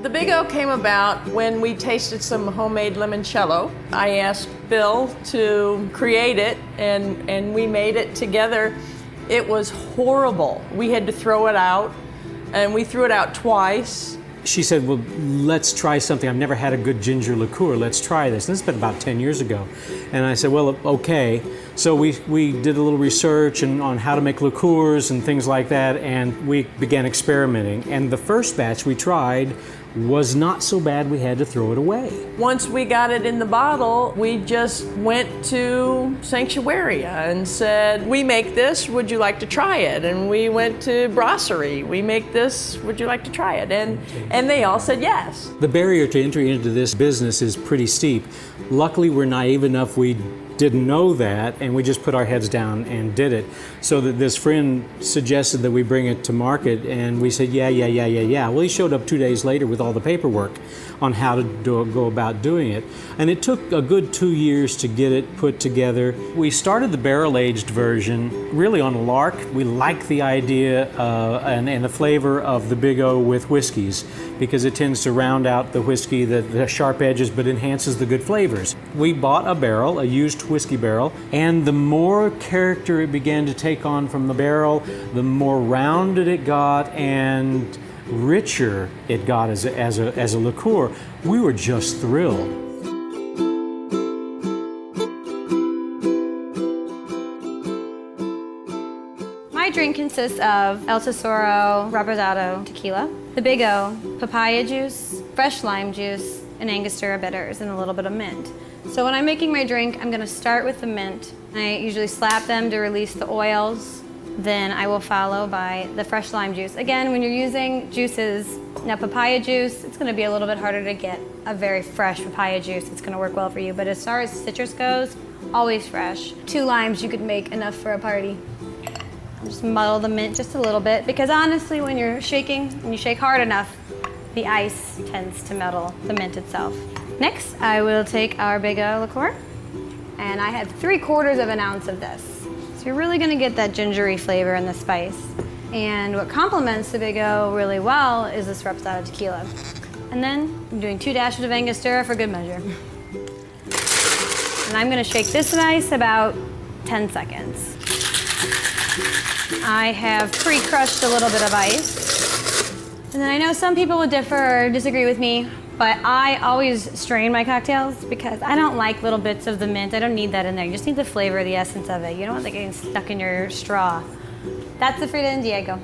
The Big O came about when we tasted some homemade limoncello. I asked Bill to create it, and we made it together. It was horrible. We had to throw it out, and we threw it out twice. She said, well, let's try something. I've never had a good ginger liqueur. Let's try this. This has been about 10 years ago. And I said, well, okay. So we did a little research on how to make liqueurs and things like that, and we began experimenting. And the first batch we tried was not so bad we had to throw it away. Once we got it in the bottle, we just went to Sanctuaria and said, we make this, would you like to try it? And we went to Brasserie, we make this, would you like to try it? And they all said yes. The barrier to entry into this business is pretty steep. Luckily, we're naive enough we didn't know that, and we just put our heads down and did it. So that this friend suggested that we bring it to market, and we said, yeah. Well, he showed up 2 days later with all the paperwork on how to go about doing it. And it took a good 2 years to get it put together. We started the barrel-aged version really on a lark. We liked the idea and the flavor of the Big O with whiskeys, because it tends to round out the whiskey, the sharp edges, but enhances the good flavors. We bought a barrel, a used whiskey barrel, and the more character it began to take on from the barrel, the more rounded it got and richer it got as a liqueur. We were just thrilled. My drink consists of El Tesoro Reposado tequila, the Big O, papaya juice, fresh lime juice, and Angostura bitters, and a little bit of mint. So when I'm making my drink, I'm gonna start with the mint. I usually slap them to release the oils. Then I will follow by the fresh lime juice. Again, when you're using juices, now papaya juice, it's gonna be a little bit harder to get a very fresh papaya juice. It's gonna work well for you, but as far as citrus goes, always fresh. 2 limes, you could make enough for a party. Just muddle the mint just a little bit, because honestly, when you're shaking, and you shake hard enough, the ice tends to muddle the mint itself. Next, I will take our Big O liqueur, and I have 3/4 of an ounce of this. So you're really gonna get that gingery flavor and the spice. And what complements the Big O really well is this Reposado tequila. And then I'm doing 2 dashes of Angostura for good measure. And I'm gonna shake this ice about 10 seconds. I have pre-crushed a little bit of ice. And then I know some people would differ or disagree with me, but I always strain my cocktails because I don't like little bits of the mint. I don't need that in there. You just need the flavor, the essence of it. You don't want that getting stuck in your straw. That's the Frida and Diego.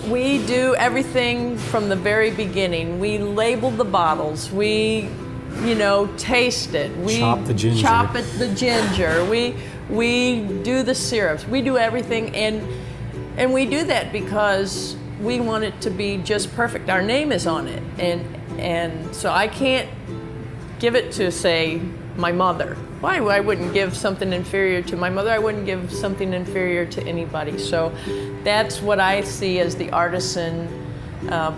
We do everything from the very beginning. We label the bottles. We, taste it. We chop the ginger. Chop it, the ginger. We do the syrups. We do everything, and we do that because we want it to be just perfect. Our name is on it, and so I can't give it to, say, my mother. Why? I wouldn't give something inferior to my mother. I wouldn't give something inferior to anybody. So that's what I see as the artisan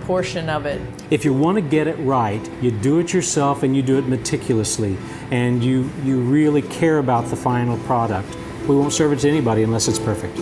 portion of it. If you want to get it right, you do it yourself and you do it meticulously, and you really care about the final product. We won't serve it to anybody unless it's perfect.